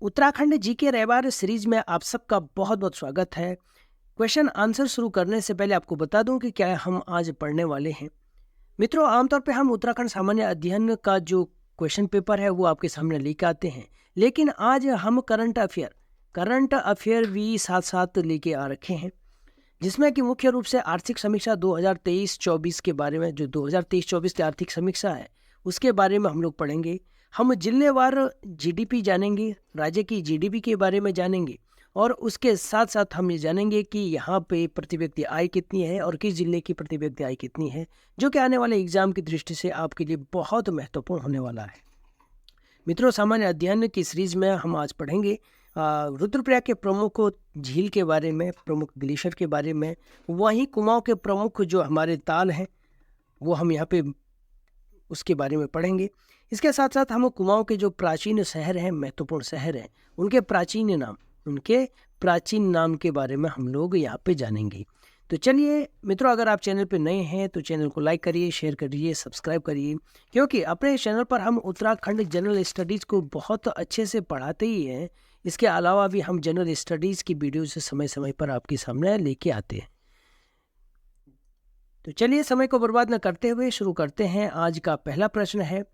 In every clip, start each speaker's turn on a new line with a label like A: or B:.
A: Uttarakhand GK रविवार series में आप सबका बहुत बहुत स्वागत है। क्वेश्चन आंसर शुरू करने से पहले आपको बता दूं कि क्या हम आज पढ़ने वाले हैं। मित्रों, आमतौर पे हम उत्तराखंड सामान्य अध्ययन का जो क्वेश्चन पेपर है वो आपके सामने लेके आते हैं, लेकिन आज हम करंट अफेयर भी साथ साथ लेके आ रखे हैं, जिसमें कि मुख्य रूप से आर्थिक समीक्षा 2023-24 के बारे में, जो 2023-24 की आर्थिक समीक्षा है उसके बारे में हम लोग पढ़ेंगे। हम जिलेवार जीडीपी जानेंगे, राज्य की जीडीपी के बारे में जानेंगे, और उसके साथ साथ हम ये जानेंगे कि यहाँ पे प्रति व्यक्ति आय कितनी है और किस जिले की प्रति व्यक्ति आय कितनी है, जो कि आने वाले एग्जाम की दृष्टि से आपके लिए बहुत महत्वपूर्ण होने वाला है। मित्रों, सामान्य अध्ययन की सीरीज में हम आज पढ़ेंगे रुद्रप्रयाग के प्रमुख झील के बारे में, प्रमुख ग्लेशियर के बारे में, वहीं कुमाऊं के प्रमुख जो हमारे ताल हैं वो हम यहाँ पे उसके बारे में पढ़ेंगे। इसके साथ साथ हम कुमाऊं के जो प्राचीन शहर हैं, महत्वपूर्ण शहर हैं, उनके प्राचीन नाम के बारे में हम लोग यहाँ पे जानेंगे। तो चलिए मित्रों, अगर आप चैनल पे नए हैं तो चैनल को लाइक करिए, शेयर करिए, सब्सक्राइब करिए, क्योंकि अपने चैनल पर हम उत्तराखंड जनरल स्टडीज़ को बहुत अच्छे से पढ़ाते ही हैं। इसके अलावा भी हम जनरल स्टडीज़ की वीडियोज़ समय समय पर आपके सामने लेके आते हैं। तो चलिए समय को बर्बाद न करते हुए शुरू करते हैं। आज का पहला प्रश्न है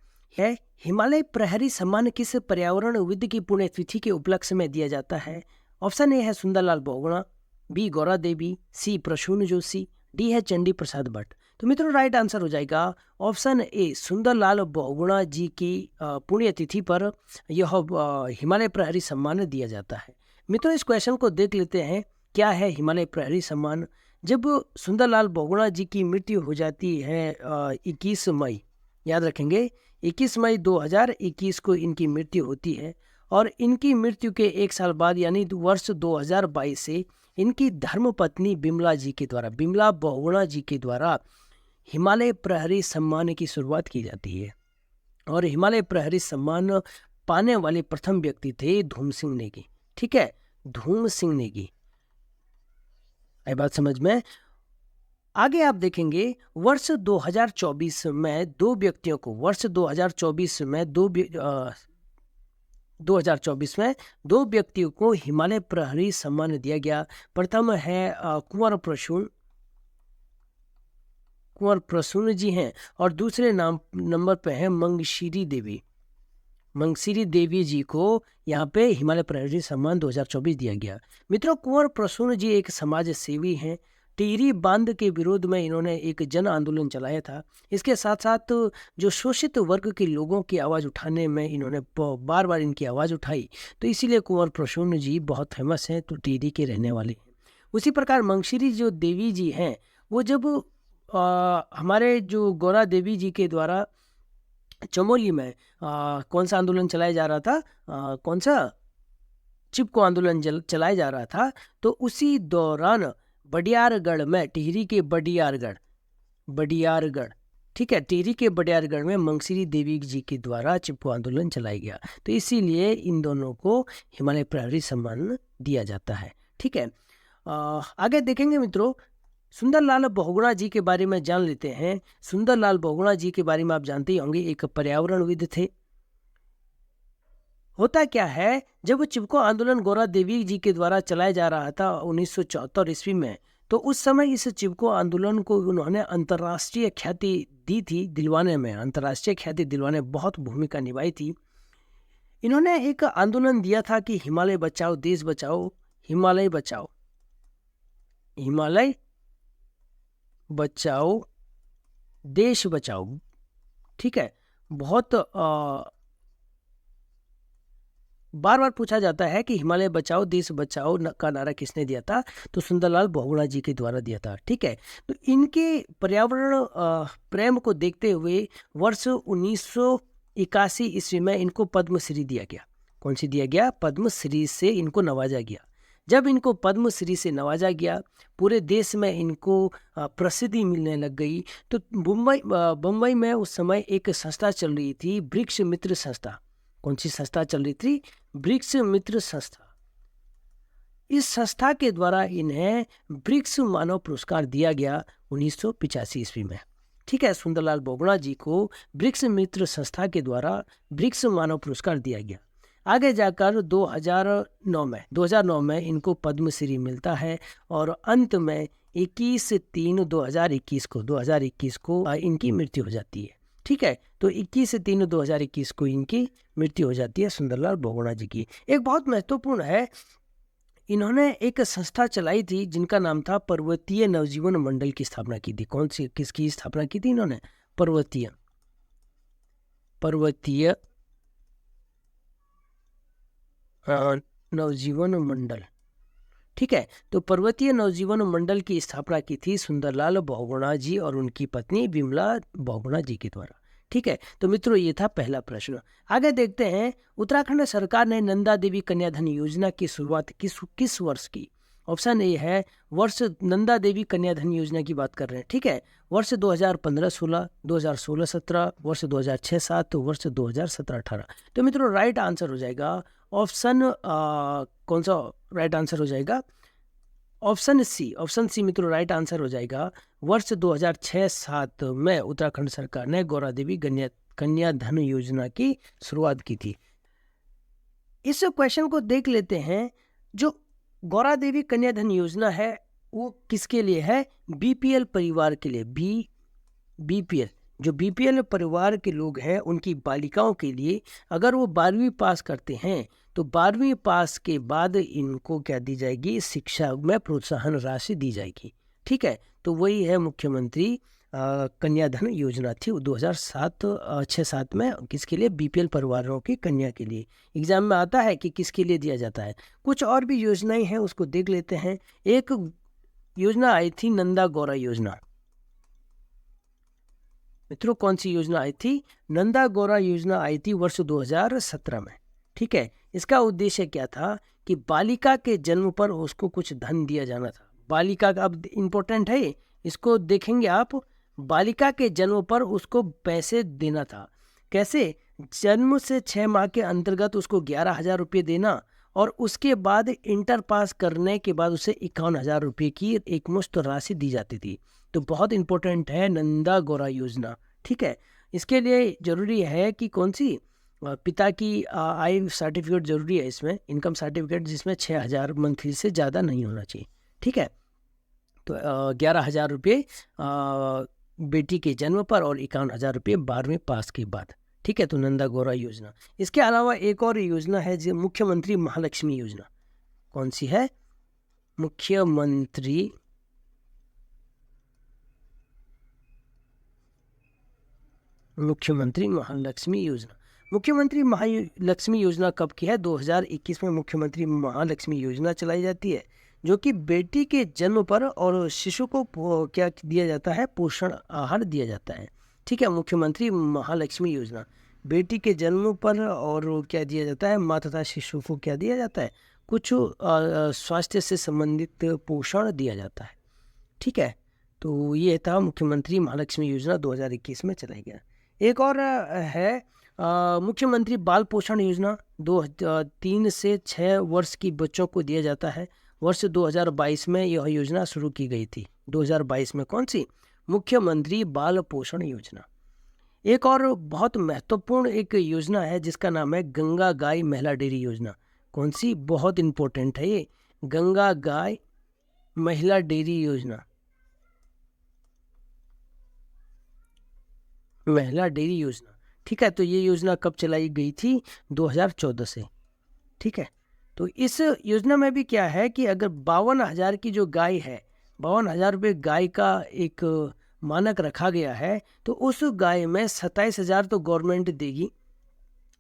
A: हिमालय प्रहरी सम्मान किस पर्यावरणविद की पुण्यतिथि के उपलक्ष्य में दिया जाता है? ऑप्शन ए है सुंदरलाल बहुगुणा, बी गौरा देवी, सी प्रसून जोशी, डी है चंडी प्रसाद भट्ट। तो मित्रों, राइट आंसर हो जाएगा ऑप्शन ए, सुंदरलाल बहुगुणा जी की पुण्यतिथि पर यह हिमालय प्रहरी सम्मान दिया जाता है। मित्रों, इस क्वेश्चन को देख लेते हैं, क्या है हिमालय प्रहरी सम्मान। जब सुंदरलाल बहुगुणा जी की मृत्यु हो जाती है 21 मई, याद रखेंगे 21 मई 2021 को इनकी मृत्यु होती है, और इनकी मृत्यु के एक साल बाद यानी वर्ष 2022 से इनकी धर्मपत्नी बिमला बहुगुणा जी के द्वारा हिमालय प्रहरी सम्मान की शुरुआत की जाती है। और हिमालय प्रहरी सम्मान पाने वाले प्रथम व्यक्ति थे धूम सिंह नेगी। ठीक है, धूम सिंह नेगी, आई बात समझ में। आगे आप देखेंगे वर्ष 2024 में दो व्यक्तियों को 2024 में दो व्यक्तियों को हिमालय प्रहरी सम्मान दिया गया। प्रथम है कुंवर प्रसून जी हैं, और दूसरे नंबर पे है मंगशीरी देवी जी को यहाँ पे हिमालय प्रहरी सम्मान 2024 दिया गया। मित्रों, कुंवर प्रसून जी एक समाज सेवी हैं। टिहरी बांध के विरोध में इन्होंने एक जन आंदोलन चलाया था। इसके साथ साथ जो शोषित वर्ग के लोगों की आवाज़ उठाने में इन्होंने बार बार इनकी आवाज़ उठाई, तो इसीलिए कुंवर प्रसून जी बहुत फेमस हैं, तो टिहरी के रहने वाले हैं। उसी प्रकार मंगशीरी जो देवी जी हैं, वो जब हमारे जो गौरा देवी जी के द्वारा चमोली में कौन सा आंदोलन चलाया जा रहा था, कौन सा चिपको आंदोलन चलाया जा रहा था, तो उसी दौरान बडियारगढ़ में, टिहरी के बडियारगढ़, ठीक है, टिहरी के बडियारगढ़ में मंगशीरी देवी जी के द्वारा चिपको आंदोलन चलाया गया, तो इसीलिए इन दोनों को हिमालय प्रहरी सम्मान दिया जाता है। ठीक है, आगे देखेंगे मित्रों, सुंदरलाल बहुगुणा जी के बारे में जान लेते हैं। सुंदरलाल बहुगुणा जी के बारे में आप जानते ही होंगे, एक पर्यावरणविद थे। होता क्या है, जब चिपको आंदोलन गौरा देवी जी के द्वारा चलाया जा रहा था 1974 ईस्वी में, तो उस समय इस चिपको आंदोलन को उन्होंने अंतर्राष्ट्रीय ख्याति दी थी, अंतर्राष्ट्रीय ख्याति दिलवाने बहुत भूमिका निभाई थी। इन्होंने एक आंदोलन दिया था कि हिमालय बचाओ, देश बचाओ, हिमालय बचाओ, देश बचाओ। ठीक है, बहुत बार बार पूछा जाता है कि हिमालय बचाओ देश बचाओ का नारा किसने दिया था, तो सुंदरलाल बहुगुणा जी के द्वारा दिया था। ठीक है, तो इनके पर्यावरण प्रेम को देखते हुए वर्ष 1981 ईस्वी में इनको पद्मश्री दिया गया। कौन सी दिया गया? पद्मश्री से इनको नवाजा गया। जब इनको पद्मश्री से नवाजा गया, पूरे देश में इनको प्रसिद्धि मिलने लग गई। तो बम्बई में उस समय एक संस्था चल रही थी, वृक्ष मित्र संस्था। कौन सी संस्था चल रही थी? वृक्ष मित्र संस्था। इस संस्था के द्वारा इन्हें वृक्ष मानव पुरस्कार दिया गया 1985 ईस्वी में। ठीक है, सुंदरलाल बहुगुणा जी को वृक्ष मित्र संस्था के द्वारा वृक्ष मानव पुरस्कार दिया गया। आगे जाकर 2009 में इनको पद्मश्री मिलता है और अंत में 21/3/2021 को इनकी मृत्यु हो जाती है। ठीक है, तो 21/3/2021 को इनकी मृत्यु हो जाती है सुंदरलाल बहुगुणा जी की। एक बहुत महत्वपूर्ण है, इन्होंने एक संस्था चलाई थी जिनका नाम था पर्वतीय नवजीवन मंडल की स्थापना की थी। कौन सी, किसकी स्थापना की थी इन्होंने? पर्वतीय नवजीवन मंडल। ठीक है, तो पर्वतीय नवजीवन मंडल की स्थापना की थी सुंदरलाल बहुगुणा जी और उनकी पत्नी विमला बहुगुणा जी के द्वारा। ठीक है, तो मित्रों ये था पहला प्रश्न। आगे देखते हैं, उत्तराखंड सरकार ने नंदा देवी कन्याधन योजना की शुरुआत किस वर्ष की? ऑप्शन ए है वर्ष, नंदा देवी कन्याधन योजना की बात कर रहे हैं। ठीक है, वर्ष 2015-16, 2016-17, वर्ष 2006-7, तो वर्ष 2017-18। तो मित्रों राइट आंसर हो जाएगा ऑप्शन, कौन सा राइट आंसर हो जाएगा? ऑप्शन सी मित्रों राइट आंसर हो जाएगा। वर्ष 2006-7 में उत्तराखंड सरकार ने गौरा देवी कन्याधन योजना की शुरुआत की थी। इस क्वेश्चन को देख लेते हैं। जो गौरा देवी कन्याधन योजना है वो किसके लिए है? बीपीएल परिवार के लिए। बीपीएल, जो बीपीएल परिवार के लोग हैं उनकी बालिकाओं के लिए, अगर वो 12वीं पास करते हैं तो 12वीं पास के बाद इनको क्या दी जाएगी? शिक्षा में प्रोत्साहन राशि दी जाएगी। ठीक है, तो वही है मुख्यमंत्री कन्याधन योजना थी 2006-7 में। किसके लिए? बीपीएल परिवारों की कन्या के लिए। एग्जाम में आता है कि किसके लिए दिया जाता है। कुछ और भी योजनाएं हैं, उसको देख लेते हैं। एक योजना आई थी नंदा गौरा योजना। मित्रों कौन सी योजना आई थी? नंदा गौरा योजना आई थी वर्ष 2017 में। ठीक है, इसका उद्देश्य क्या था कि बालिका के जन्म पर उसको कुछ धन दिया जाना था। बालिका का अब इम्पोर्टेंट है, इसको देखेंगे आप। बालिका के जन्म पर उसको पैसे देना था। कैसे? जन्म से 6 माह के अंतर्गत उसको 11,000 रुपये देना और उसके बाद इंटर पास करने के बाद उसे 51,000 रुपये की एकमुश्त राशि दी जाती थी। तो बहुत इंपॉर्टेंट है नंदा गौरा योजना। ठीक है, इसके लिए जरूरी है कि कौन सी? पिता की आय सर्टिफिकेट जरूरी है इसमें, इनकम सर्टिफिकेट, जिसमें 6,000 मंथली से ज़्यादा नहीं होना चाहिए। ठीक है, तो 11,000 रुपये बेटी के जन्म पर और 51,000 रुपये 12वीं पास के बाद। ठीक है, तो नंदा गौरा योजना। इसके अलावा एक और योजना है जो मुख्यमंत्री महालक्ष्मी योजना। कौन सी है? मुख्यमंत्री महालक्ष्मी योजना। मुख्यमंत्री महालक्ष्मी योजना कब की है? 2021 में मुख्यमंत्री महालक्ष्मी योजना चलाई जाती है, जो कि बेटी के जन्म पर और शिशु को क्या दिया जाता है? पोषण आहार दिया जाता है। ठीक है, मुख्यमंत्री महालक्ष्मी योजना बेटी के जन्म पर और क्या दिया जाता है? माँ तथा शिशु को क्या दिया जाता है? कुछ स्वास्थ्य से संबंधित पोषण दिया जाता है। ठीक है, तो ये था मुख्यमंत्री महालक्ष्मी योजना 2021 में चलाई गया। एक और है मुख्यमंत्री बाल पोषण योजना। 3 से 6 वर्ष की बच्चों को दिया जाता है। वर्ष 2022 में यह योजना शुरू की गई थी। 2022 में कौन सी? मुख्यमंत्री बाल पोषण योजना। एक और बहुत महत्वपूर्ण एक योजना है जिसका नाम है गंगा गाय महिला डेयरी योजना। कौन सी? बहुत इंपॉर्टेंट है ये, गंगा गाय महिला डेयरी योजना। महिला डेयरी योजना। ठीक है, तो ये योजना कब चलाई गई थी? 2014 से। ठीक है, तो इस योजना में भी क्या है कि अगर 52,000 की जो गाय है, 52,000 रुपये गाय का एक मानक रखा गया है, तो उस गाय में 27,000 तो गवर्नमेंट देगी,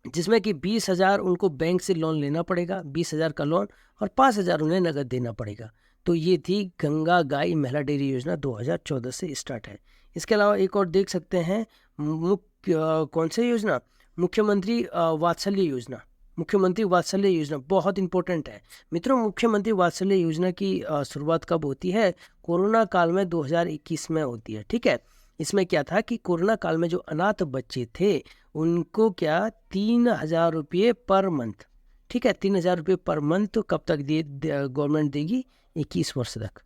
A: जिसमें कि 20,000 उनको बैंक से लोन लेना पड़ेगा, 20,000 का लोन, और 5,000 उन्हें नगद देना पड़ेगा। तो ये थी गंगा गाय महिला डेयरी योजना, 2014 से स्टार्ट है। इसके अलावा एक और देख सकते हैं कौन सी योजना? मुख्यमंत्री वात्सल्य योजना। मुख्यमंत्री वात्सल्य योजना बहुत इंपॉर्टेंट है मित्रों। मुख्यमंत्री वात्सल्य योजना की शुरुआत कब होती है? कोरोना काल में 2021 में होती है। ठीक है, इसमें क्या था कि कोरोना काल में जो अनाथ बच्चे थे उनको क्या 3,000 रुपये पर मंथ, ठीक है, 3,000 रुपये पर मंथ कब तक गवर्नमेंट देगी? 21 वर्ष तक।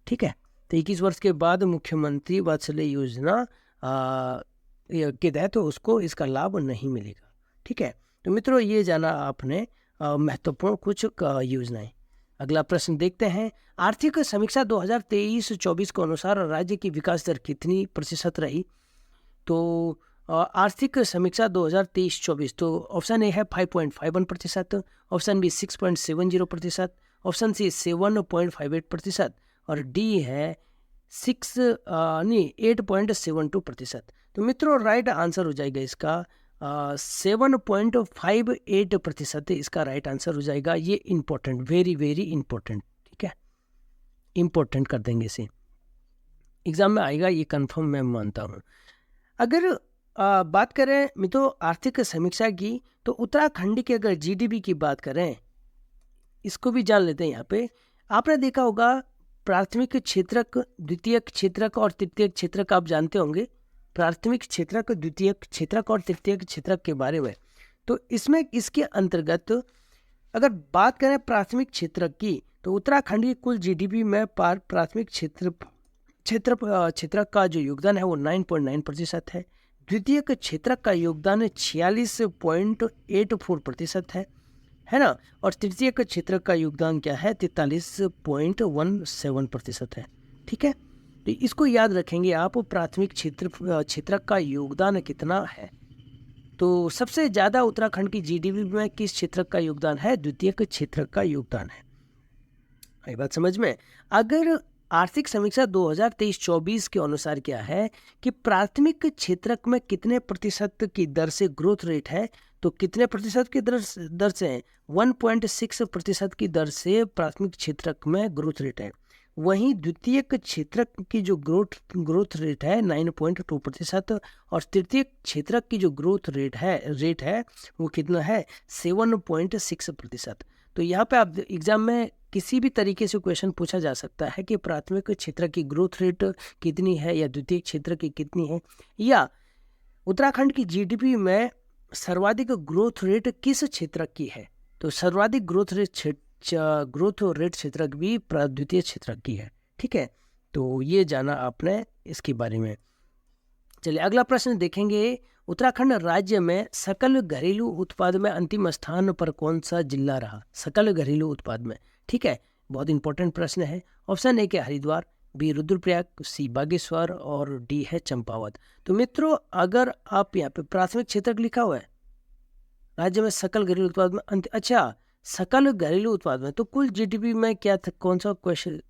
A: ठीक है, तो 21 वर्ष के बाद मुख्यमंत्री वात्सल्य योजना के तहत तो उसको इसका लाभ नहीं मिलेगा। ठीक है, तो मित्रों ये जाना आपने महत्वपूर्ण कुछ योजनाएं। अगला प्रश्न देखते हैं, आर्थिक समीक्षा 2023-24 के अनुसार राज्य की विकास दर कितनी प्रतिशत रही? तो आर्थिक समीक्षा 2023-24, तो ऑप्शन ए है 5.51%, ऑप्शन बी 6.70%, ऑप्शन सी 7.58% और डी है 8.72%। तो मित्रों राइट आंसर हो जाएगा इसका 7.58% इसका राइट आंसर हो जाएगा। ये इम्पोर्टेंट, वेरी वेरी इम्पोर्टेंट, ठीक है, इम्पोर्टेंट कर देंगे इसे, एग्जाम में आएगा ये कंफर्म मैं मानता हूँ। अगर बात करें मित्रों आर्थिक समीक्षा की, तो उत्तराखंड की अगर जीडीपी की बात करें, इसको भी जान लेते हैं। यहाँ पे आपने देखा होगा प्राथमिक क्षेत्रक, द्वितीयक क्षेत्रक और तृतीयक क्षेत्रक आप जानते होंगे, प्राथमिक क्षेत्रक, द्वितीयक क्षेत्रक और तृतीयक क्षेत्रक के बारे में। तो इसमें इसके अंतर्गत अगर बात करें प्राथमिक क्षेत्रक की, तो उत्तराखंड की कुल जीडीपी में प्राथमिक क्षेत्रक का जो योगदान है वो 9.9% है। द्वितीयक क्षेत्रक का योगदान 46.84% है ना, और तृतीयक क्षेत्रक का योगदान क्या है, 43.17% है। ठीक है, तो इसको याद रखेंगे आप, प्राथमिक क्षेत्रक का योगदान कितना है। तो सबसे ज़्यादा उत्तराखंड की जीडीपी में किस क्षेत्रक का योगदान है, द्वितीयक क्षेत्रक का योगदान है। ये बात समझ में। अगर आर्थिक समीक्षा 2023-24 के अनुसार क्या है कि प्राथमिक क्षेत्रक में कितने प्रतिशत की दर से ग्रोथ रेट है, तो कितने प्रतिशत की दर से है, 1.6% की दर से प्राथमिक क्षेत्रक में ग्रोथ रेट है। वहीं द्वितीयक क्षेत्रक की जो ग्रोथ रेट है 9.2% और तृतीयक क्षेत्रक की जो ग्रोथ रेट है वो कितना है, 7.6%। तो यहाँ पे आप एग्जाम में किसी भी तरीके से क्वेश्चन पूछा जा सकता है कि प्राथमिक क्षेत्र की ग्रोथ रेट कितनी है या द्वितीय क्षेत्र की कितनी है, या उत्तराखंड की जीडीपी में सर्वाधिक ग्रोथ रेट किस क्षेत्र की है। तो सर्वाधिक ग्रोथ रेट क्षेत्रक भी द्वितीय क्षेत्रक की है। ठीक है, तो ये जाना आपने इसके बारे में। चलिए अगला प्रश्न देखेंगे, उत्तराखंड राज्य में सकल घरेलू उत्पाद में अंतिम स्थान पर कौन सा जिला रहा, सकल घरेलू उत्पाद में। ठीक है, बहुत इंपॉर्टेंट प्रश्न है। ऑप्शन ए के हरिद्वार, बी रुद्रप्रयाग, सी बागेश्वर और डी है चंपावत। तो मित्रों अगर आप यहाँ पे प्राथमिक क्षेत्रक लिखा हुआ है राज्य में सकल घरेलू उत्पाद में अच्छा सकल घरेलू उत्पाद में, तो कुल जीडीपी में क्या था, कौन सा क्वेश्चन,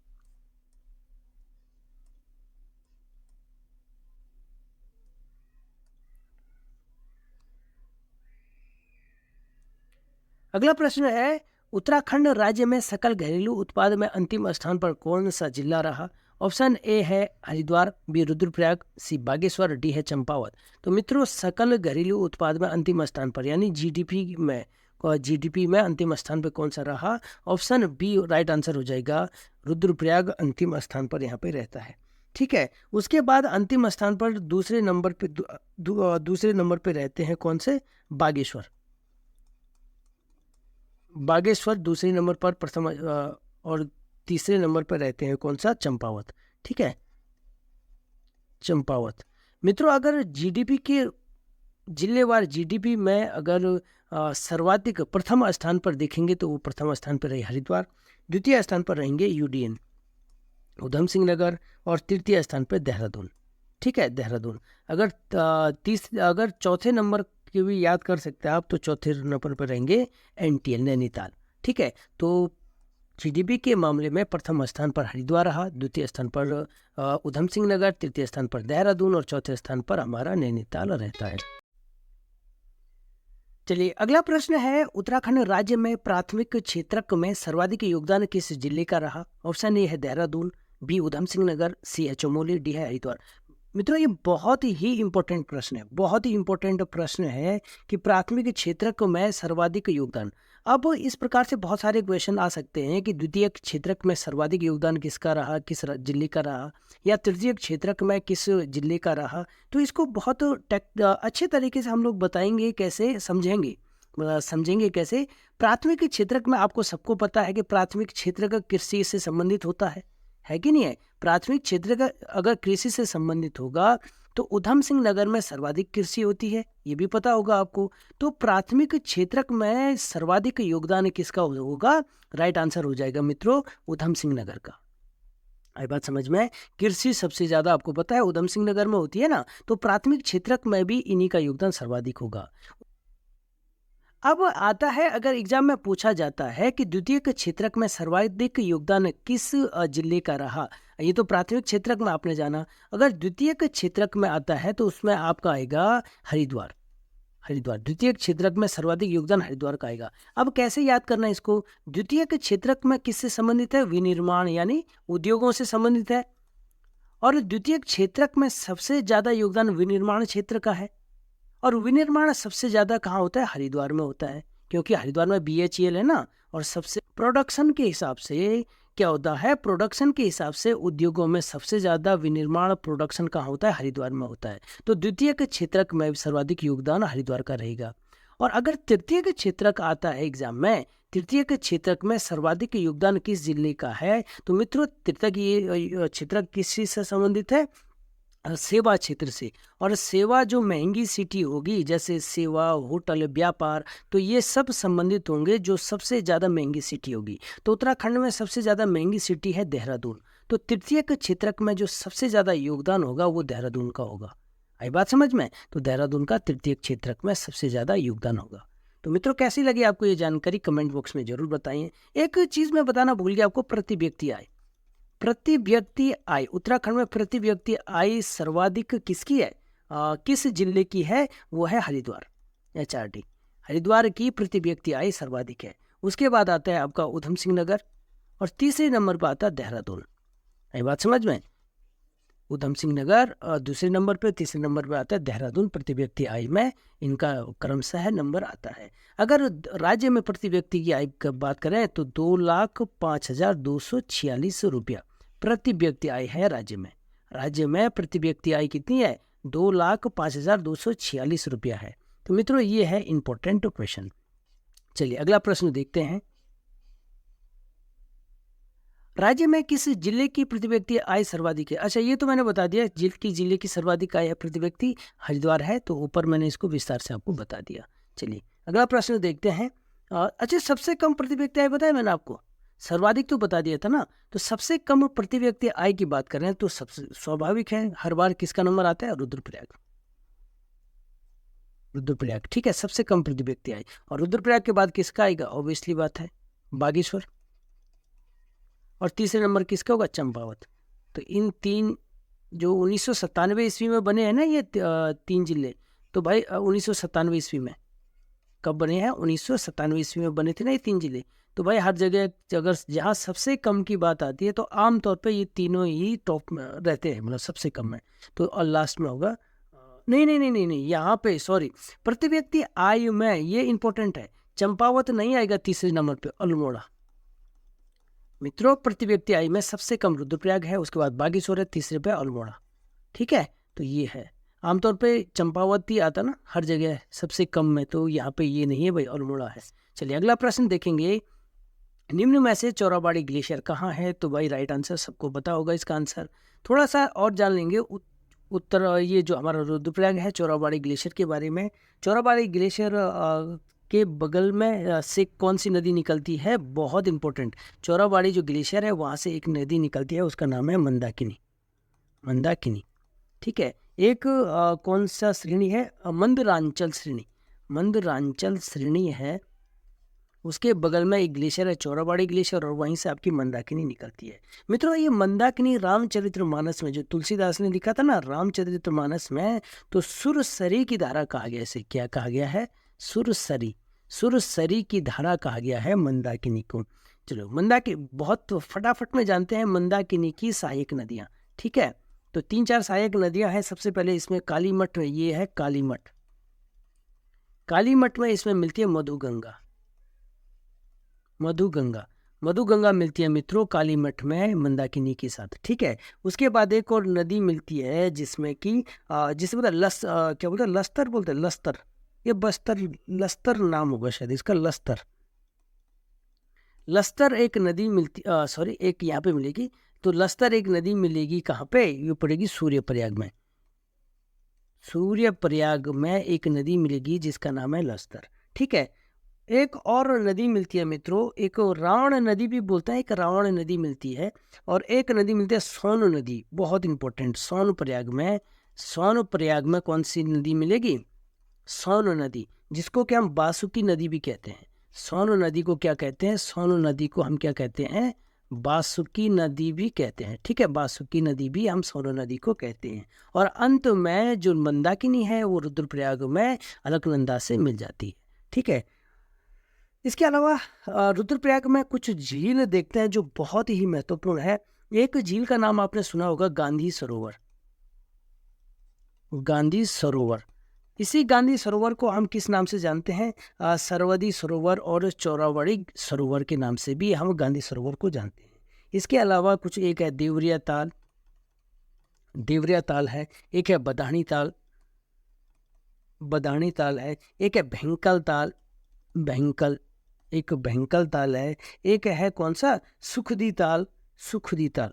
A: अगला प्रश्न है, उत्तराखंड राज्य में सकल घरेलू उत्पाद में अंतिम स्थान पर कौन सा जिला रहा। ऑप्शन ए है हरिद्वार, बी रुद्रप्रयाग, सी बागेश्वर, डी है चंपावत। तो मित्रों सकल घरेलू उत्पाद में अंतिम स्थान पर यानी जीडीपी में अंतिम स्थान पर कौन सा रहा, ऑप्शन बी राइट आंसर हो जाएगा, रुद्रप्रयाग अंतिम स्थान पर यहाँ पे रहता है। ठीक है, उसके बाद अंतिम स्थान पर दूसरे नंबर पे रहते हैं कौन से, बागेश्वर दूसरे नंबर पर, प्रथम और तीसरे नंबर पर रहते हैं कौन सा, चंपावत। ठीक है, चंपावत। मित्रों अगर जीडीपी के जिलेवार जीडीपी में अगर सर्वाधिक प्रथम स्थान पर देखेंगे तो वो प्रथम स्थान पर रहे हरिद्वार, द्वितीय स्थान पर रहेंगे यूडीएन उधम सिंह नगर और तृतीय स्थान पर देहरादून। ठीक है, देहरादून। अगर चौथे नंबर के भी याद कर सकते हैं आप, तो चौथे नंबर पर रहेंगे एनटीएल नैनीताल। ठीक है, तो जीडीपी के मामले में प्रथम स्थान पर हरिद्वार रहा, द्वितीय स्थान पर उधम सिंह नगर, तृतीय स्थान पर देहरादून और चौथे स्थान पर हमारा नैनीताल रहता है। चलिए अगला प्रश्न है, उत्तराखंड राज्य में प्राथमिक क्षेत्रक में सर्वाधिक योगदान किस जिले का रहा। ऑप्शन ए है देहरादून, बी उधम सिंह नगर, सी है चमोली, डी है हरिद्वार। मित्रों ये बहुत ही इंपॉर्टेंट प्रश्न है, बहुत ही इंपॉर्टेंट प्रश्न है कि प्राथमिक क्षेत्रक में सर्वाधिक योगदान। अब इस प्रकार से बहुत सारे क्वेश्चन आ सकते हैं कि द्वितीय क्षेत्रक में सर्वाधिक योगदान किसका रहा, किस जिले का रहा, या तृतीय क्षेत्रक में किस जिले का रहा। तो इसको बहुत अच्छे तरीके से हम लोग बताएंगे, कैसे समझेंगे कैसे। प्राथमिक क्षेत्रक में आपको सबको पता है कि प्राथमिक क्षेत्रक कृषि से संबंधित होता है कि नहीं है। प्राथमिक क्षेत्र का अगर कृषि से संबंधित होगा तो उधम सिंह नगर में सर्वाधिक कृषि होती है, ये भी पता होगा आपको। तो प्राथमिक क्षेत्रक में सर्वाधिक योगदान किसका होगा? राइट आंसर हो जाएगा मित्रों उधम सिंह नगर का। आई बात समझ में? कृषि सबसे ज्यादा आपको पता है उधम सिंह नगर में होती है ना, तो प्राथमिक क्षेत्रक में भी इन्हीं का योगदान सर्वाधिक होगा। अब आता है, अगर एग्जाम में पूछा जाता है कि द्वितीयक क्षेत्रक में सर्वाधिक योगदान किस जिले का रहा, ये तो प्राथमिक क्षेत्रक में आपने जाना। अगर द्वितीयक क्षेत्रक में आता है तो उसमें आपका आएगा हरिद्वार। हरिद्वार द्वितीयक क्षेत्रक में सर्वाधिक योगदान हरिद्वार का आएगा। अब कैसे याद करना है इसको? द्वितीयक क्षेत्रक में किससे संबंधित है? विनिर्माण यानी उद्योगों से संबंधित है। और द्वितीयक क्षेत्रक में सबसे ज्यादा योगदान विनिर्माण क्षेत्र का है। और विनिर्माण सबसे ज्यादा कहाँ होता है? हरिद्वार में होता है, क्योंकि हरिद्वार में BHEL है ना। और सबसे प्रोडक्शन के हिसाब से क्या होता है? प्रोडक्शन के हिसाब से उद्योगों में सबसे ज्यादा विनिर्माण प्रोडक्शन कहाँ होता है? हरिद्वार में होता है। तो द्वितीयक क्षेत्रक में सर्वाधिक योगदान हरिद्वार का रहेगा। और अगर तृतीयक क्षेत्रक आता है एग्जाम में, तृतीयक क्षेत्रक में सर्वाधिक योगदान किस जिले का है? तो मित्रों तृतीयक ये क्षेत्रक किस चीज से संबंधित है? सेवा क्षेत्र से। और सेवा जो महंगी सिटी होगी, जैसे सेवा, होटल, व्यापार, तो ये सब संबंधित होंगे जो सबसे ज़्यादा महंगी सिटी होगी। तो उत्तराखंड में सबसे ज़्यादा महंगी सिटी है देहरादून। तो तृतीयक क्षेत्रक में जो सबसे ज़्यादा योगदान होगा वो देहरादून का होगा। आई बात समझ में? तो देहरादून का तृतीयक क्षेत्रक में सबसे ज़्यादा योगदान होगा। तो मित्रों कैसी लगी आपको ये जानकारी? कमेंट बॉक्स में जरूर बताइए। एक चीज़ मैं बताना भूल गया आपको, प्रति व्यक्ति आय। प्रति व्यक्ति आय, उत्तराखंड में प्रति व्यक्ति आय सर्वाधिक किसकी है? किस जिले की है? वो है हरिद्वार, HRD। हरिद्वार की प्रति व्यक्ति आय सर्वाधिक है। उसके बाद आता है आपका उधम सिंह नगर, और तीसरे नंबर पर आता है देहरादून। ये बात समझ में? उधम सिंह नगर दूसरे नंबर पे, तीसरे नंबर पे आता है देहरादून प्रति व्यक्ति आय में, इनका क्रमशः नंबर आता है। अगर राज्य में प्रति व्यक्ति की आय की बात करें तो 2,05,246 रुपया प्रति व्यक्ति आय है राज्य में। राज्य में प्रति व्यक्ति आय कितनी है? 2,05,246 रुपया है। तो मित्रों ये है इंपॉर्टेंट क्वेश्चन। चलिए अगला प्रश्न देखते हैं। राज्य में किस जिले की प्रति व्यक्ति आय सर्वाधिक है? अच्छा ये तो मैंने बता दिया, जिले की सर्वाधिक आय है प्रति व्यक्ति हरिद्वार है, तो ऊपर मैंने इसको विस्तार से आपको बता दिया। चलिए अगला प्रश्न देखते हैं। अच्छा सबसे कम प्रति व्यक्ति आय बताया मैंने आपको, सर्वाधिक तो बता दिया था ना। तो सबसे कम प्रति व्यक्ति आय की बात करें तो सबसे स्वाभाविक है, हर बार किसका नंबर आता है? रुद्रप्रयाग। रुद्रप्रयाग, ठीक है, सबसे कम प्रति व्यक्ति आय। और रुद्रप्रयाग के बाद किसका आएगा? ऑब्वियसली बात है बागेश्वर। और तीसरे नंबर किसका होगा? चंपावत। तो इन तीन जो 1997 ईस्वी में बने हैं ना ये 3 जिले, तो भाई 1997 ईस्वी में कब बने हैं? 1997 ईस्वी में बने थे ना ये 3 जिले। तो भाई हर जगह अगर जहाँ सबसे कम की बात आती है तो आमतौर पे ये तीनों ही टॉप में रहते हैं, मतलब सबसे कम में। तो और लास्ट में होगा नहीं नहीं नहीं नहीं नहीं, यहाँ पे सॉरी, प्रति व्यक्ति आय में ये इंपॉर्टेंट है, चंपावत नहीं आएगा तीसरे नंबर पे, अल्मोड़ा। मित्रों प्रति व्यक्ति आय में सबसे कम रुद्रप्रयाग है, उसके बाद बागेश्वर है, तीसरे पे अल्मोड़ा। ठीक है, तो ये है। आमतौर पे चंपावत ही आता ना हर जगह सबसे कम में, तो यहाँ पे ये नहीं है भाई, अल्मोड़ा है। चलिए अगला प्रश्न देखेंगे। निम्न में से चौराबाड़ी ग्लेशियर कहाँ है? तो भाई राइट आंसर सबको पता होगा इसका आंसर। थोड़ा सा और जान लेंगे उत्तर, ये जो हमारा रुद्रप्रयाग है, चौराबाड़ी ग्लेशियर के बारे में। चौराबाड़ी ग्लेशियर के बगल में से कौन सी नदी निकलती है? बहुत इंपॉर्टेंट, चौराबाड़ी जो ग्लेशियर है वहाँ से एक नदी निकलती है, उसका नाम है मंदाकिनी। मंदाकिनी, ठीक है। एक कौन सा श्रेणी है? मंदरांचल श्रेणी। मंदरांचल श्रेणी है, उसके बगल में एक ग्लेशियर है चौराबाड़ी ग्लेशियर, और वहीं से आपकी मंदाकिनी निकलती है। मित्रों ये मंदाकिनी रामचरितमानस में जो तुलसीदास ने लिखा था ना रामचरितमानस में, तो सुरसरी की धारा कहा गया। इसे क्या कहा गया है? सुरसरी। सुरसरी की धारा कहा गया है मंदाकिनी को। चलो मंदाकिनी बहुत फटाफट में जानते हैं मंदाकिनी की सहायक नदियाँ। ठीक है, तो 3-4 सहायक नदियाँ हैं। सबसे पहले इसमें कालीमठ, ये है कालीमठ। कालीमठ में इसमें मिलती है मधुगंगा। मधुगंगा, मधुगंगा मिलती है मित्रों कालीमठ में मंदाकिनी के साथ। ठीक है, उसके बाद एक और नदी मिलती है जिसमें कि जिसे बोलते क्या बोलते हैं, लस्तर बोलते हैं, लस्तर। ये बस्तर, लस्तर नाम होगा शायद इसका, लस्तर। लस्तर एक नदी मिलती, सॉरी एक यहाँ पे मिलेगी। तो लस्तर एक नदी मिलेगी कहाँ पे? ये पड़ेगी सूर्यप्रयाग में। सूर्यप्रयाग में एक नदी मिलेगी जिसका नाम है लस्तर। ठीक है, एक और नदी मिलती है मित्रों, एक रावण नदी भी बोलते हैं, एक रावण नदी मिलती है, और एक नदी मिलती है सोन नदी, बहुत इंपॉर्टेंट। सोनप्रयाग में कौन सी नदी मिलेगी? सोन नदी, जिसको कि हम बासुकी नदी भी कहते हैं। सोन नदी को क्या कहते हैं? सोन नदी को हम क्या कहते हैं? बासुकी नदी भी कहते हैं। ठीक है, बासुकी नदी भी हम सोन नदी को कहते हैं। और अंत में जो मंदाकिनी है वो रुद्रप्रयाग में अलकनंदा से मिल जाती है। ठीक है, इसके अलावा रुद्रप्रयाग में कुछ झील देखते हैं जो बहुत ही महत्वपूर्ण है। एक झील का नाम आपने सुना होगा, गांधी सरोवर। गांधी सरोवर, इसी गांधी सरोवर को हम किस नाम से जानते हैं? सरवदी सरोवर और चौरावड़ी सरोवर के नाम से भी हम गांधी सरोवर को जानते हैं। इसके अलावा कुछ एक है देवरिया ताल, देवरिया ताल है, एक है बदाणी ताल, बदाणी ताल है, एक है भैंकल ताल, भैंकल, एक भैंकल ताल है, एक है कौन सा? सुखदी ताल, सुखदी ताल,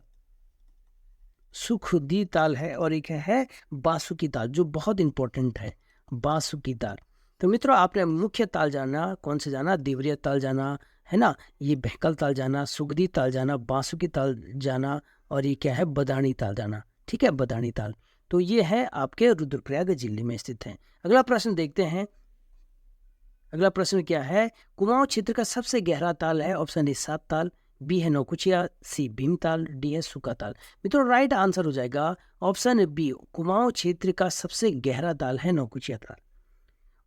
A: सुखदी ताल है, और एक है बासुकी ताल जो बहुत इंपॉर्टेंट है, बासुकी ताल। तो मित्रों आपने मुख्य ताल जाना, कौन से जाना? देवरिया ताल जाना है ना, ये भैंकल ताल जाना, सुखदी ताल जाना, बासुकी ताल जाना, और ये क्या है? बदाणी ताल जाना। ठीक है, बदाणी ताल। तो ये है आपके रुद्रप्रयाग जिले में स्थित है। अगला प्रश्न देखते हैं। अगला प्रश्न क्या है? कुमाऊं क्षेत्र का सबसे गहरा ताल है। ऑप्शन ए सात ताल, बी है नौकुचिया, सी भीमताल, डी है सूखा ताल। मित्रों राइट आंसर हो जाएगा ऑप्शन बी, कुमाऊं क्षेत्र का सबसे गहरा ताल है नौकुचिया ताल।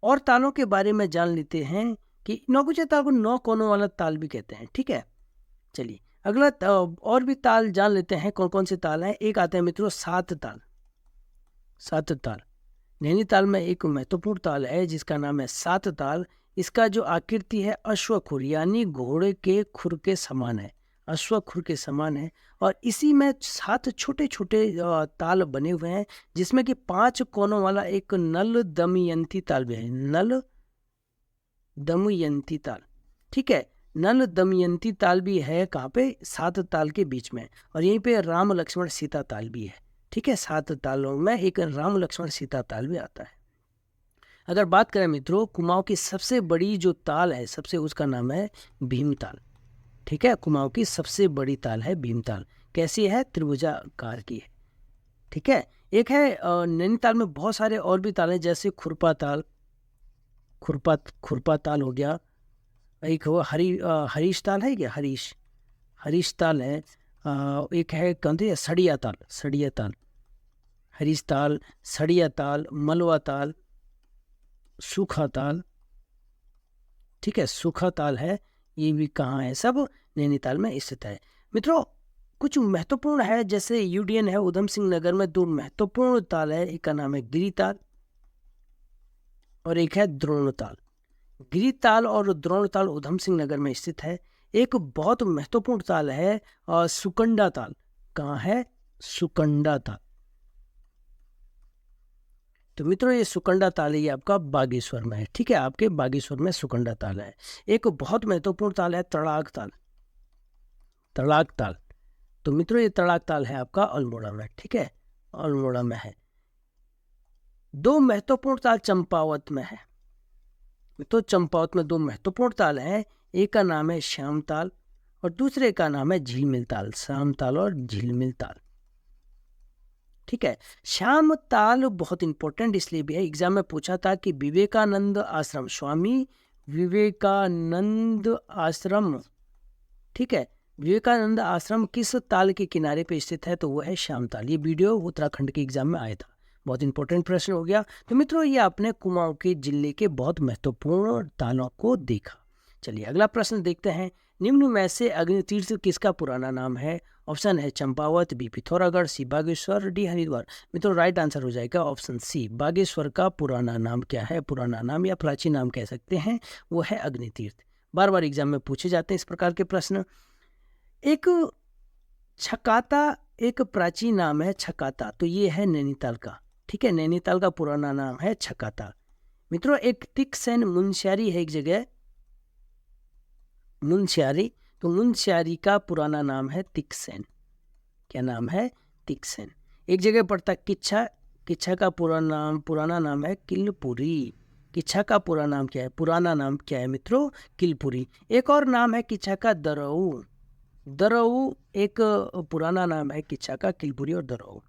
A: और तालों के बारे में जान लेते हैं कि नौकुचिया ताल को 9 कोनों वाला ताल भी कहते हैं। ठीक है, चलिए अगला और भी ताल जान लेते हैं कौन कौन से ताल हैं। एक आते हैं मित्रों सात ताल, सात ताल। नैनीताल में एक महत्वपूर्ण ताल है जिसका नाम है सात ताल। इसका जो आकृति है अश्वखुर यानी घोड़े के खुर के समान है, अश्वखुर के समान है, और इसी में 7 छोटे छोटे ताल बने हुए हैं, जिसमें कि 5 कोनों वाला एक नल दमयंती ताल भी है, नल दमयंती ताल। ठीक है, नल दमयंती ताल भी है कहाँ पे? 7 ताल के बीच में, और यहीं पे राम लक्ष्मण सीता ताल भी है। ठीक है, 7 तालों में एक राम लक्ष्मण सीता ताल भी आता है। अगर बात करें मित्रों कुमाऊं की सबसे बड़ी जो ताल है, सबसे उसका नाम है भीमताल। ठीक है, कुमाऊं की सबसे बड़ी ताल है भीमताल। कैसी है? त्रिभुजाकार की है। ठीक है, एक है नैनीताल में बहुत सारे और भी ताल हैं, जैसे खुरपा ताल, खुरपा ताल हो गया, एक वो हरीश ताल है क्या? हरीश ताल है, एक है कौन सी? सड़िया ताल, सड़िया ताल, हरीश ताल, सड़िया ताल, मलवा ताल, सूखा ताल। ठीक है, सूखा ताल है, ये भी कहाँ है? सब नैनीताल में स्थित है। मित्रों कुछ महत्वपूर्ण है, जैसे यूडीएन है उधम सिंह नगर में 2 महत्वपूर्ण ताल है, एक का नाम है गिरिताल और एक है द्रोणताल। गिरिताल और द्रोणताल उधम सिंह नगर में स्थित है। एक बहुत महत्वपूर्ण ताल है सुकंडा ताल। कहाँ है? सुकंडा ताल। तो मित्रों ये सुकंडा ताल ये आपका बागेश्वर में है। ठीक है, आपके बागेश्वर में सुकंडा ताल है। एक बहुत महत्वपूर्ण ताल है तड़ाक ताल, तड़ाक ताल। तो मित्रों ये तड़ाक ताल है आपका अल्मोड़ा में। ठीक है, अल्मोड़ा में है। 2 महत्वपूर्ण ताल चंपावत में है। तो चंपावत में 2 महत्वपूर्ण ताल हैं, एक का नाम है श्याम ताल और दूसरे का नाम है झिलमिल ताल। श्याम ताल और झिलमिल ताल। ठीक है, श्याम ताल बहुत इंपॉर्टेंट इसलिए भी है, एग्जाम में पूछा था कि विवेकानंद आश्रम, स्वामी विवेकानंद आश्रम, ठीक है, विवेकानंद आश्रम किस ताल के किनारे पे स्थित है? तो वो है श्याम ताल। ये वीडियो उत्तराखंड के एग्जाम में आया था, बहुत इंपॉर्टेंट प्रश्न हो गया। तो मित्रों ये आपने कुमाऊं के जिले के बहुत महत्वपूर्ण तालों को देखा। चलिए अगला प्रश्न देखते हैं। निम्न में से अग्नितीर्थ किसका पुराना नाम है? ऑप्शन है चंपावत, बी पिथौरागढ़, सी बागेश्वर, डी हरिद्वार। मित्रों राइट आंसर हो जाएगा ऑप्शन सी, बागेश्वर का पुराना नाम क्या है? पुराना नाम या प्राचीन नाम कह सकते हैं, वो है अग्नितीर्थ। बार बार एग्जाम में पूछे जाते हैं इस प्रकार के प्रश्न। एक छकाता एक प्राचीन नाम है छकाता, तो ये है नैनीताल का। ठीक है, नैनीताल का पुराना नाम है छकाता। मित्रों एक तिकसेन मुंशियारी है एक जगह, मुंशियारी, तो मुंशियारी का पुराना नाम है तिकसेन। क्या नाम है? तिकसेन। एक जगह पड़ता किच्छा, किच्छा का पुराना नाम है किलपुरी। किच्छा का पुराना नाम क्या है मित्रों? किलपुरी। एक और नाम है किच्छा का दरऊ। दरऊ एक पुराना नाम है किच्छा का, किलपुरी और दरऊ।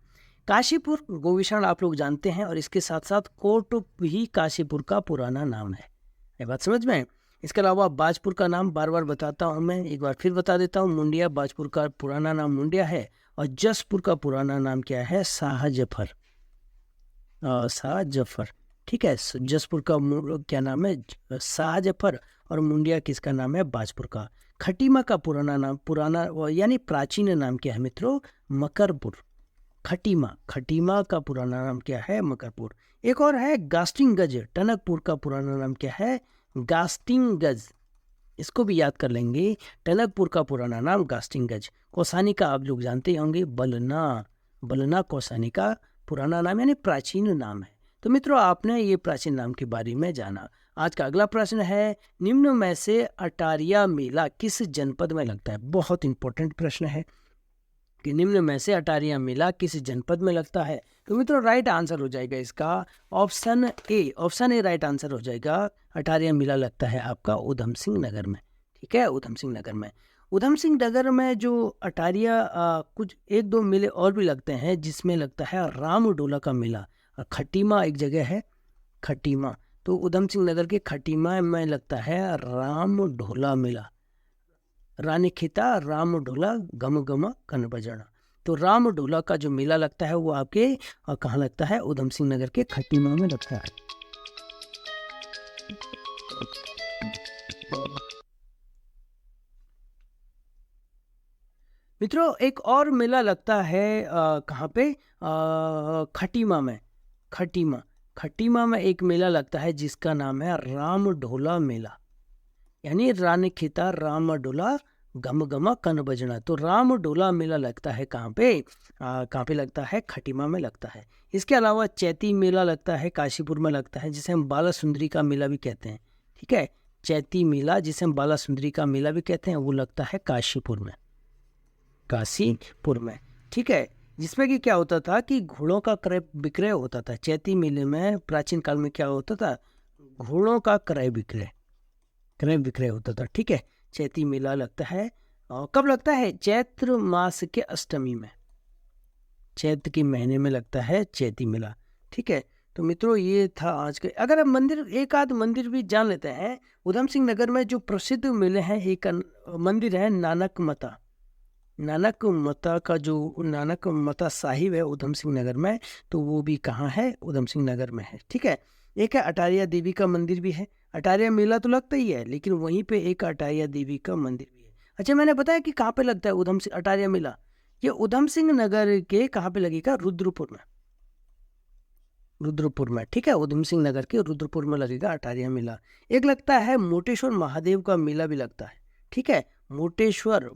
A: काशीपुर गोविषण आप लोग जानते हैं, और इसके साथ साथ कोट भी काशीपुर का पुराना नाम है। ये बात समझ में? इसके अलावा बाजपुर का नाम बार बार बताता हूँ मैं, एक बार फिर बता देता हूँ। मुंडिया, बाजपुर का पुराना नाम मुंडिया है, और जसपुर का पुराना नाम क्या है? शाहजफर। शाहजफर, ठीक है। जसपुर का क्या नाम है? शाहजफर। और मुंडिया किसका नाम है? बाजपुर का। खटीमा का पुराना यानी प्राचीन नाम क्या है मित्रों? मकरपुर। खटीमा का पुराना नाम क्या है? मकरपुर। एक और है गास्टिंगज। टनकपुर का पुराना नाम क्या है? गास्टिंगज। इसको भी याद कर लेंगे। टनकपुर का पुराना नाम गास्टिंगज। कौसानी का आप लोग जानते होंगे, बलना कौसानी का पुराना नाम यानी प्राचीन नाम है। तो मित्रों, आपने ये प्राचीन नाम के बारे में जाना। आज का अगला प्रश्न है, निम्न में से अटारिया मेला किस जनपद में लगता है? बहुत इंपॉर्टेंट प्रश्न है कि निम्न में से अटारिया मेला किस जनपद में लगता है। तो मित्रों, राइट आंसर हो जाएगा इसका ऑप्शन ए राइट आंसर हो जाएगा। अटारिया मेला लगता है आपका उधम सिंह नगर में, ठीक है, उधम सिंह नगर में। उधम सिंह नगर में जो अटारिया कुछ एक दो मेले और भी लगते हैं, जिसमें लगता है रामडोला का मेला। खटीमा एक जगह है, खटीमा, तो उधम सिंह नगर के खटीमा में लगता है रामडोला मेला। रानी खिता राम ढोला गम गम कन बजाना। तो राम ढोला का जो मेला लगता है वो आपके कहाँ लगता है? उधम सिंह नगर के खटीमा में लगता है। मित्रों, एक और मेला लगता है कहाँ पे? खटीमा में। खटीमा में एक मेला लगता है जिसका नाम है राम ढोला मेला, यानी रानी खिता राम डोला गम गमा कन बजना। तो राम डोला मेला लगता है कहाँ पे लगता है? खटीमा में लगता है। इसके अलावा चैती मेला लगता है काशीपुर में लगता है, जिसे हम बाला सुंदरी का मेला भी कहते हैं, ठीक है। चैती मेला जिसे हम बाला सुंदरी का मेला भी कहते हैं, वो लगता है काशीपुर में, ठीक है। जिसमें कि क्या होता था कि घोड़ों का क्रय विक्रय होता था। चैती मेले में प्राचीन काल में क्या होता था? घोड़ों का क्रय विक्रय होता था, ठीक है। चैती मेला लगता है, और कब लगता है? चैत्र मास के अष्टमी में, चैत्र के महीने में लगता है चैती मेला, ठीक है। तो मित्रों, ये था आज के। अगर हम एक आध मंदिर भी जान लेते हैं। उधम सिंह नगर में जो प्रसिद्ध मेले हैं, एक मंदिर है नानक मता का, जो नानक मता साहिब है उधम सिंह नगर में, तो वो भी कहाँ है? उधम सिंह नगर में है, ठीक है। एक है अटारिया देवी का मंदिर भी है। अटारिया मेला तो लगता ही है, लेकिन वहीं पे एक अटारिया देवी का मंदिर भी है। अच्छा, मैंने बताया कि कहाँ पे लगता है उधम सिंह अटारिया मेला? ये उधम सिंह नगर के कहाँ पे लगेगा? रुद्रपुर में, ठीक है। उधम सिंह नगर के रुद्रपुर में लगेगा अटारिया मेला। एक लगता है मोटेश्वर महादेव का मेला भी लगता है, ठीक है। मोटेश्वर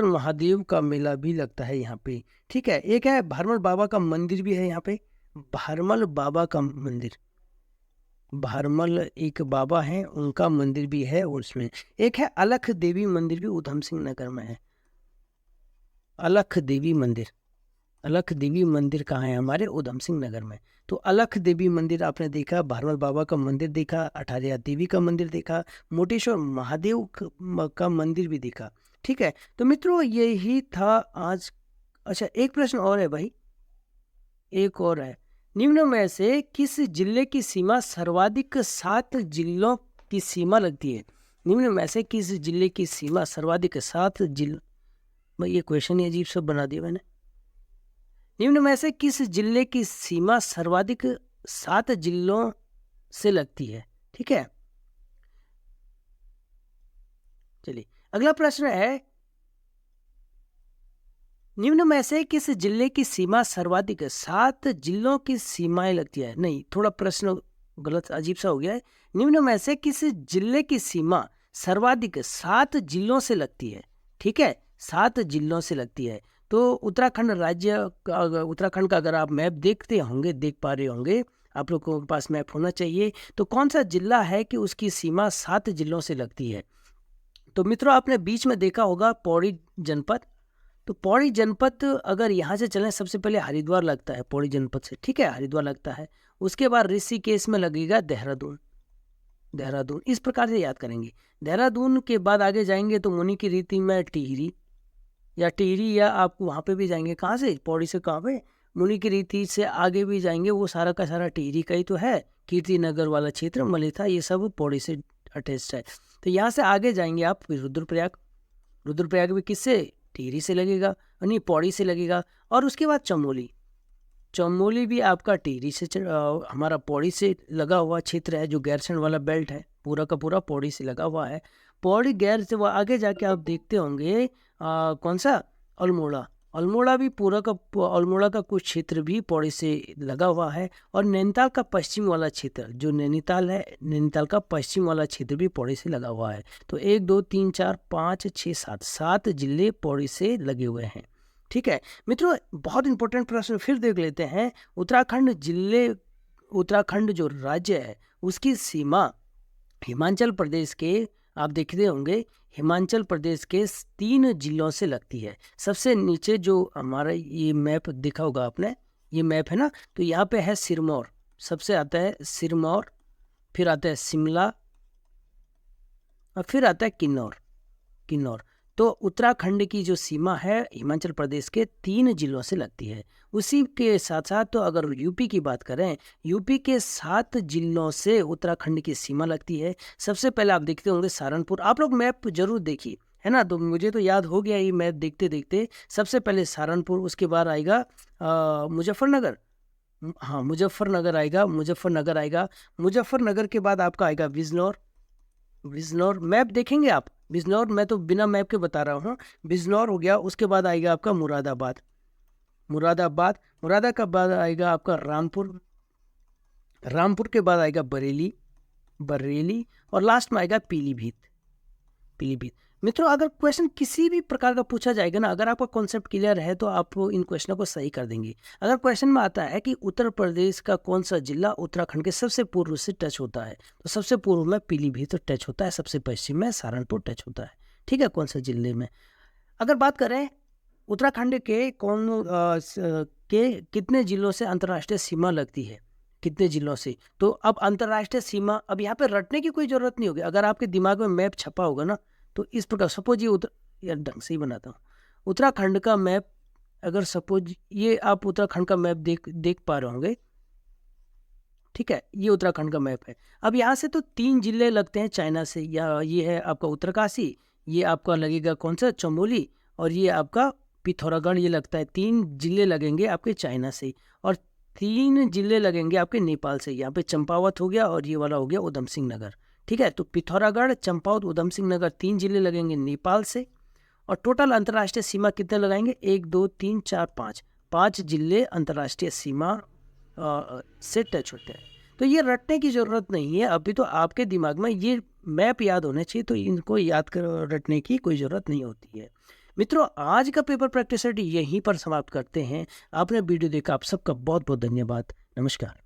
A: महादेव का मेला भी लगता है यहाँ पे, ठीक है। एक है भरमल बाबा का मंदिर भी है यहाँ पे। भरमल बाबा का मंदिर, भरमल एक बाबा हैं, उनका मंदिर भी है उसमें। एक है अलख देवी मंदिर भी उधम सिंह नगर में है। अलख देवी मंदिर कहाँ है? हमारे उधम सिंह नगर में। तो अलख देवी मंदिर आपने देखा, भरमल बाबा का मंदिर देखा, अटारिया देवी का मंदिर देखा, मोटेश्वर महादेव का मंदिर भी देखा, ठीक है। तो मित्रों, यही था आज। अच्छा, एक प्रश्न और है भाई, एक और है। निम्न में से किस जिले की सीमा सर्वाधिक 7 जिलों की सीमा लगती है? निम्न में से किस जिले की सीमा सर्वाधिक 7 जिले? भाई, ये क्वेश्चन ही अजीब सा बना दिया मैंने। निम्न में से किस जिले की सीमा सर्वाधिक 7 जिलों से लगती है? ठीक है, चलिए अगला प्रश्न है, निम्न में से किस जिले की सीमा सर्वाधिक 7 जिलों की सीमाएं लगती है? नहीं, थोड़ा प्रश्न गलत अजीब सा हो गया है। निम्न में से किस जिले की सीमा सर्वाधिक 7 जिलों से लगती है? ठीक है, 7 जिलों से लगती है। तो उत्तराखंड राज्य, उत्तराखंड का अगर आप मैप देखते होंगे, देख पा रहे होंगे, आप लोगों के पास मैप होना चाहिए, तो कौन सा जिला है कि उसकी सीमा 7 जिलों से लगती है? तो मित्रों, आपने बीच में देखा होगा पौड़ी जनपद, तो पौड़ी जनपद अगर यहाँ से चलें, सबसे पहले हरिद्वार लगता है पौड़ी जनपद से, ठीक है, हरिद्वार लगता है। उसके बाद ऋषिकेश में लगेगा देहरादून, देहरादून, इस प्रकार से याद करेंगे। देहरादून के बाद आगे जाएंगे तो मुनि की रीति में टिहरी, या आप वहाँ पे भी जाएंगे, कहाँ से, पौड़ी से कहाँ पे, मुनि की रीति से आगे भी जाएंगे, वो सारा का सारा टिहरी का ही तो है। कीर्ति नगर वाला क्षेत्र, मलिथा, ये सब पौड़ी से अटैच्ड है। तो यहाँ से आगे जाएंगे आप फिर रुद्रप्रयाग, रुद्रप्रयाग भी किससे, टिहरी से लगेगा, नहीं पौड़ी से लगेगा। और उसके बाद चमोली, चमोली भी आपका टिहरी से हमारा पौड़ी से लगा हुआ क्षेत्र है, जो गैरसैंण वाला बेल्ट है पूरा का पूरा पौड़ी से लगा हुआ है। पौड़ी गैर से वो आगे जाके आप देखते होंगे कौन सा, अल्मोड़ा, अल्मोड़ा भी पूरा का अल्मोड़ा का कुछ क्षेत्र भी पौड़ी से लगा हुआ है। और नैनीताल का पश्चिम वाला क्षेत्र, जो नैनीताल है, नैनीताल का पश्चिम वाला क्षेत्र भी पौड़ी से लगा हुआ है। तो 1 2 3 4 5 6 7 जिले पौड़ी से लगे हुए हैं, ठीक है मित्रों। बहुत इंपॉर्टेंट प्रश्न फिर देख लेते हैं। उत्तराखंड जिले, उत्तराखंड जो राज्य है उसकी सीमा हिमाचल प्रदेश के, आप देखते होंगे, हिमाचल प्रदेश के 3 जिलों से लगती है। सबसे नीचे जो हमारा ये मैप देखा होगा आपने, ये मैप है ना, तो यहाँ पे है सिरमौर, सबसे आता है सिरमौर, फिर आता है शिमला और फिर आता है किन्नौर, किन्नौर। तो उत्तराखंड की जो सीमा है हिमाचल प्रदेश के 3 जिलों से लगती है। उसी के साथ साथ तो अगर यूपी की बात करें, यूपी के 7 जिलों से उत्तराखंड की सीमा लगती है। सबसे पहले आप देखते होंगे सहारनपुर, आप लोग मैप जरूर देखिए, है ना, तो मुझे तो याद हो गया ये मैप देखते देखते। सबसे पहले सहारनपुर, उसके बाद आएगा मुजफ्फरनगर, हाँ मुजफ्फरनगर आएगा, मुजफ्फरनगर आएगा, मुजफ्फरनगर के बाद आपका आएगा बिजनौर, बिजनौर मैप देखेंगे आप, बिजनौर, मैं तो बिना मैप के बता रहा हूँ, बिजनौर हो गया। उसके बाद आएगा आपका मुरादाबाद, मुरादाबाद, मुरादा का बाद आएगा आपका रामपुर, रामपुर के बाद आएगा बरेली, बरेली, और लास्ट में आएगा पीलीभीत, पीलीभीत। मित्रों अगर क्वेश्चन किसी भी प्रकार का पूछा जाएगा ना, अगर आपका कॉन्सेप्ट क्लियर है तो आप इन क्वेश्चनों को सही कर देंगे। अगर क्वेश्चन में आता है कि उत्तर प्रदेश का कौन सा जिला उत्तराखंड के सबसे पूर्व से टच होता है, तो सबसे पूर्व में पीलीभीत टच होता है, सबसे पश्चिम में सहारनपुर टच होता है, ठीक है, कौन सा जिले में। अगर बात करें उत्तराखंड के कितने जिलों से अंतर्राष्ट्रीय सीमा लगती है, कितने जिलों से, तो अब अंतर्राष्ट्रीय सीमा, अब यहाँ पे रटने की कोई जरूरत नहीं होगी। अगर आपके दिमाग में मैप छपा होगा ना, तो इस प्रकार, सपोज ये यार ढंग से ही बनाता हूँ, उत्तराखंड का मैप, अगर सपोज ये आप उत्तराखंड का मैप देख पा रहे होंगे, ठीक है, ये उत्तराखंड का मैप है। अब यहाँ से तो 3 जिले लगते हैं चाइना से, या ये है आपका उत्तरकाशी, ये आपका लगेगा कौन सा, चमोली, और ये आपका पिथौरागढ़, ये लगता है। 3 जिले लगेंगे आपके चाइना से, और 3 जिले लगेंगे आपके नेपाल से। यहाँ पे चंपावत हो गया और ये वाला हो गया उधम सिंह नगर, ठीक है। तो पिथौरागढ़, चंपावत, उधम सिंह नगर 3 जिले लगेंगे नेपाल से। और टोटल अंतर्राष्ट्रीय सीमा कितने लगाएंगे, 1 2 3 4 5 जिले अंतर्राष्ट्रीय सीमा से टच होते हैं। तो ये रटने की ज़रूरत नहीं है, अभी तो आपके दिमाग में ये मैप याद होने चाहिए, तो इनको याद कर रटने की कोई ज़रूरत नहीं होती है। मित्रों आज का पेपर प्रैक्टिस सेट यहीं पर समाप्त करते हैं। आपने वीडियो देखा, आप सबका बहुत बहुत धन्यवाद। नमस्कार।